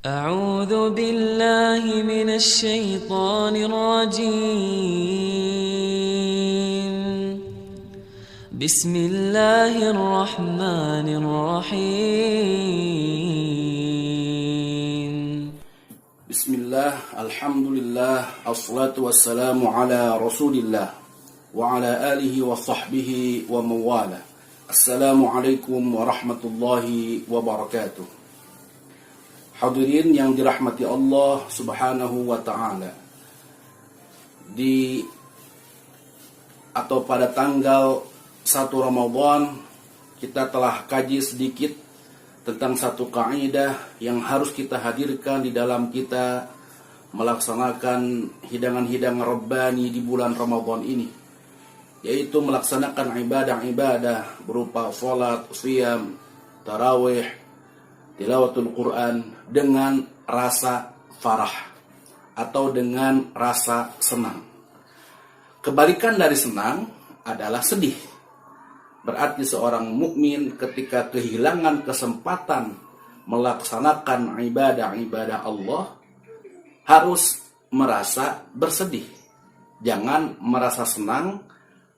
أعوذ بالله من الشيطان الرجيم. بسم الله الرحمن الرحيم. Bismillah, alhamdulillah, assalatu wassalamu ala rasulillah wa ala alihi wa sahbihi wa mawala. Assalamualaikum warahmatullahi wabarakatuh. Hadirin yang dirahmati Allah subhanahu wa ta'ala, pada tanggal 1 Ramadan kita telah kaji sedikit tentang satu kaidah yang harus kita hadirkan di dalam kita melaksanakan hidangan-hidangan Rabbani di bulan Ramadan ini, yaitu melaksanakan ibadah-ibadah berupa salat, siyam, tarawih, tilawatul Quran dengan rasa farah atau dengan rasa senang. Kebalikan dari senang adalah sedih. Berarti seorang mukmin ketika kehilangan kesempatan melaksanakan ibadah-ibadah Allah harus merasa bersedih. Jangan merasa senang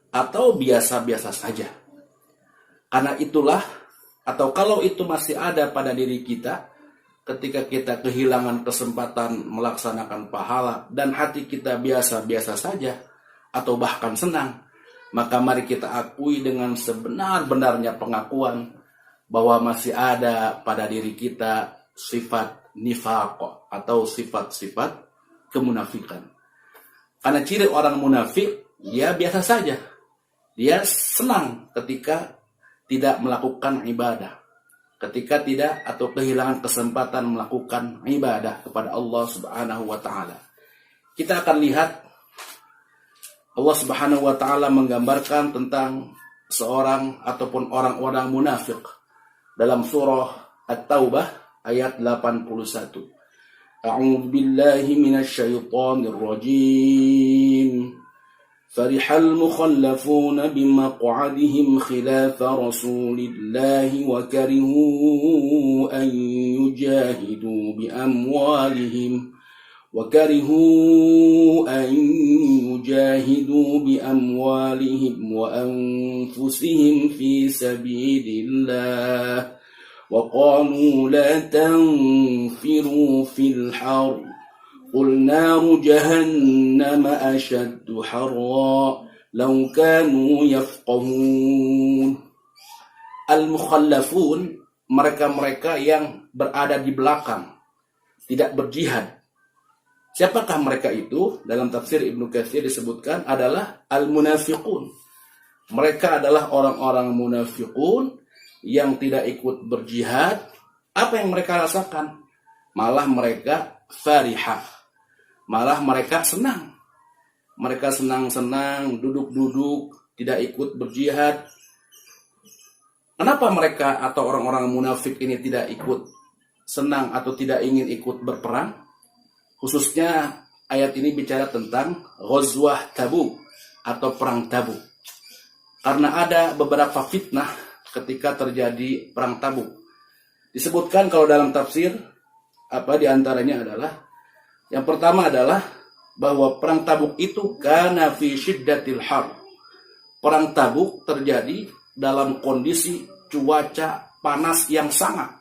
atau biasa-biasa saja. Karena itulah, atau kalau itu masih ada pada diri kita, ketika kita kehilangan kesempatan melaksanakan pahala dan hati kita biasa-biasa saja atau bahkan senang, maka mari kita akui dengan sebenar-benarnya pengakuan bahwa masih ada pada diri kita sifat nifaq atau sifat-sifat kemunafikan. Karena ciri orang munafik, dia biasa saja. Dia senang ketika tidak melakukan ibadah, ketika tidak atau kehilangan kesempatan melakukan ibadah kepada Allah Subhanahu wa taala. Kita akan lihat Allah Subhanahu wa taala menggambarkan tentang seorang ataupun orang-orang munafik dalam surah At-Taubah ayat 81. A'udzu billahi minasy syaithanir rajim. Farihal mukhallafuna bimaq'adihim khilaf Rasulillah wa karihu an yujahidu bi amwalihim وأنفسهم في سبيل الله وقالوا لا تنفروا في الحر قل نار جهنم أشد حرا لو كانوا يفقهون. Al-mukhallafun, mereka-mereka yang berada di belakang, tidak berjihad. Siapakah mereka itu? Dalam tafsir Ibnu Katsir disebutkan adalah al-munafiqun. Mereka adalah orang-orang munafiqun yang tidak ikut berjihad. Apa yang mereka rasakan? Malah mereka farihah. Malah mereka senang. Mereka senang-senang, duduk-duduk, tidak ikut berjihad. Kenapa mereka atau orang-orang munafik ini tidak ikut senang atau tidak ingin ikut berperang? Khususnya ayat ini bicara tentang Ghazwah Tabuk atau perang Tabuk. Karena ada beberapa fitnah ketika terjadi perang Tabuk. Disebutkan kalau dalam tafsir, di antaranya adalah, yang pertama adalah bahwa perang Tabuk itu kana fi syiddatil har. Perang Tabuk terjadi dalam kondisi cuaca panas yang sangat.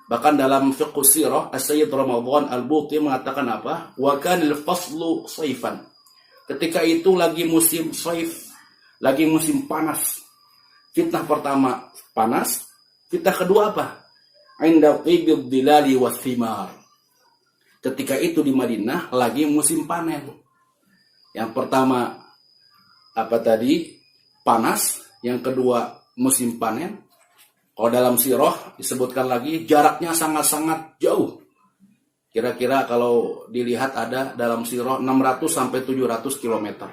Bahkan dalam fiqh sirah, As-Sayyid Ramadan Al-Buti mengatakan apa? Wa kanil faslu saifan. Ketika itu lagi musim saif, lagi musim panas. Fitnah pertama panas, fitnah kedua apa? Inda qibid dilali was thimar. Ketika itu di Madinah lagi musim panen. Yang pertama panas, yang kedua musim panen. Kalau dalam sirah disebutkan lagi jaraknya sangat-sangat jauh. Kira-kira kalau dilihat ada dalam sirah 600 sampai 700 km.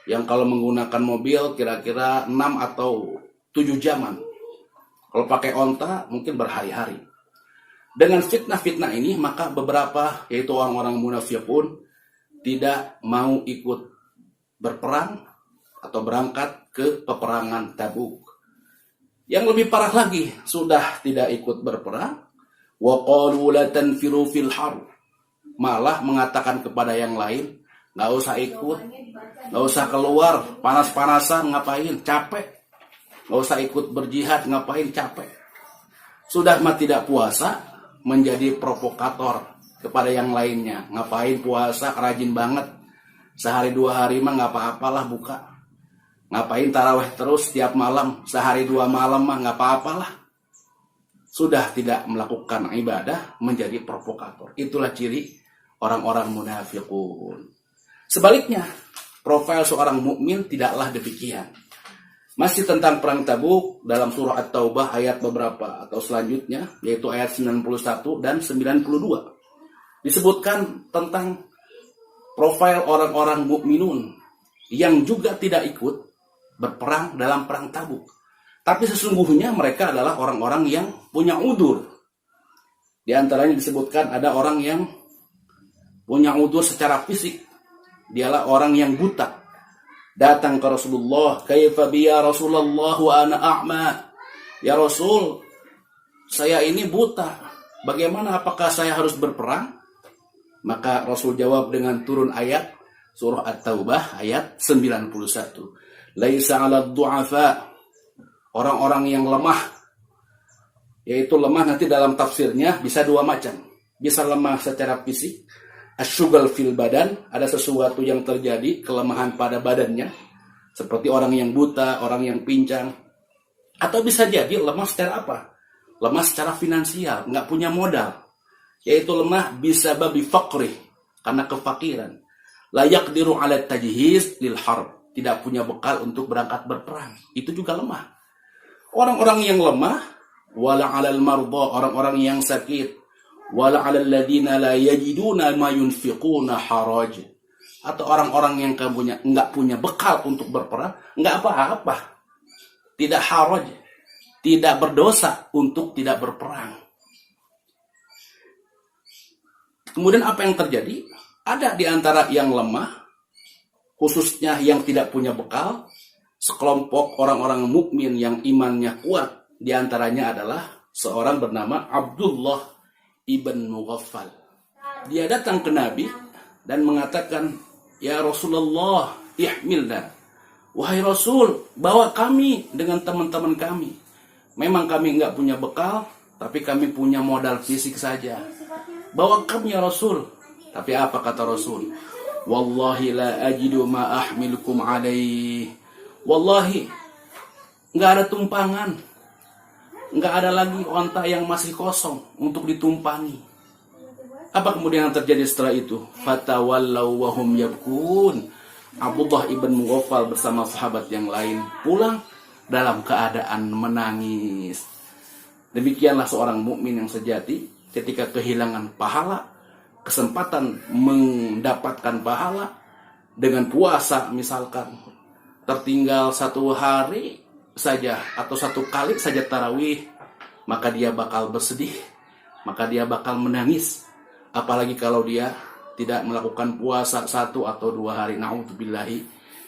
Yang kalau menggunakan mobil kira-kira 6 atau 7 jaman. Kalau pakai onta mungkin berhari-hari. Dengan fitnah-fitnah ini maka beberapa, yaitu orang-orang munafik pun tidak mau ikut berperang atau berangkat ke peperangan Tabuk. Yang lebih parah lagi, sudah tidak ikut berperang, Wa qalu la tanfiru fil har. Malah mengatakan kepada yang lain, nggak usah ikut, nggak usah keluar, panas-panasan ngapain, capek. Nggak usah ikut berjihad, ngapain, capek. Sudah mah tidak puasa, menjadi provokator kepada yang lainnya. Ngapain puasa, rajin banget. Sehari 2 hari mah nggak apa-apalah buka. Ngapain tarawih terus tiap malam, sehari 2 malam mah nggak apa-apalah. Sudah tidak melakukan ibadah, menjadi provokator. Itulah ciri orang-orang munafiqun. Sebaliknya, profil seorang mukmin tidaklah demikian. Masih tentang perang Tabuk dalam surah At-Taubah ayat beberapa atau selanjutnya, yaitu ayat 91 dan 92. Disebutkan tentang profil orang-orang mukminun yang juga tidak ikut berperang dalam perang Tabuk. Tapi sesungguhnya mereka adalah orang-orang yang punya udzur. Di antaranya disebutkan ada orang yang punya udzur secara fisik. Dialah orang yang buta. Datang ke Rasulullah, "Kaifa bi ya Rasulullah wa ana a'ma?" Ya Rasul, saya ini buta. Bagaimana, apakah saya harus berperang? Maka Rasul jawab dengan turun ayat surah At-Taubah ayat 91. Laisa 'alad du'afa, orang-orang yang lemah, yaitu lemah nanti dalam tafsirnya bisa 2 macam. Bisa lemah secara fisik, asyugal fil badan, ada sesuatu yang terjadi, kelemahan pada badannya, seperti orang yang buta, orang yang pincang. Atau bisa jadi lemah secara apa? Lemah secara finansial, nggak punya modal, yaitu lemah bisa babi faqri, karena kefakiran. Layak diru ala tajhiz lil harb, tidak punya bekal untuk berangkat berperang, itu juga lemah. Orang-orang yang lemah, wala alal marda, orang-orang yang sakit, wala 'alal ladina la yajiduna ma yunfiquna haraj, atau orang-orang yang enggak punya bekal untuk berperang, enggak apa-apa. Tidak haraj, tidak berdosa untuk tidak berperang. Kemudian apa yang terjadi? Ada di antara yang lemah, khususnya yang tidak punya bekal, sekelompok orang-orang mukmin yang imannya kuat. Di antaranya adalah seorang bernama Abdullah ibn Mughaffal. Dia datang ke Nabi dan mengatakan, "Ya Rasulullah, ihmilna." Wahai Rasul, bawa kami dengan teman-teman kami. Memang kami enggak punya bekal, tapi kami punya modal fisik saja. Bawa kami ya Rasul. Tapi apa kata Rasul? Wallahi la ajidu ma ahmilukum alaih. Wallahi, enggak ada tumpangan. Enggak ada lagi onta yang masih kosong untuk ditumpangi. Apa kemudian yang terjadi setelah itu? Fatawallaw wa hum yabkun. Abdullah ibn Mughaffal bersama sahabat yang lain pulang dalam keadaan menangis. Demikianlah seorang mukmin yang sejati ketika kehilangan pahala, kesempatan mendapatkan pahala dengan puasa misalkan, tertinggal 1 hari saja atau 1 kali saja tarawih, maka dia bakal bersedih, maka dia bakal menangis. Apalagi kalau dia tidak melakukan puasa 1 atau 2 hari. Na'udzubillahi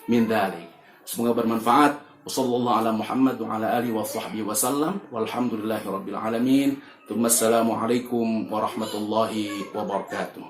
min dzalik. Semoga bermanfaat. Wassallallahu ala Muhammad wa ala alihi wa sahbihi wasallam. Walhamdulillahi rabbil alamin. Assalamualaikum warahmatullahi wabarakatuh.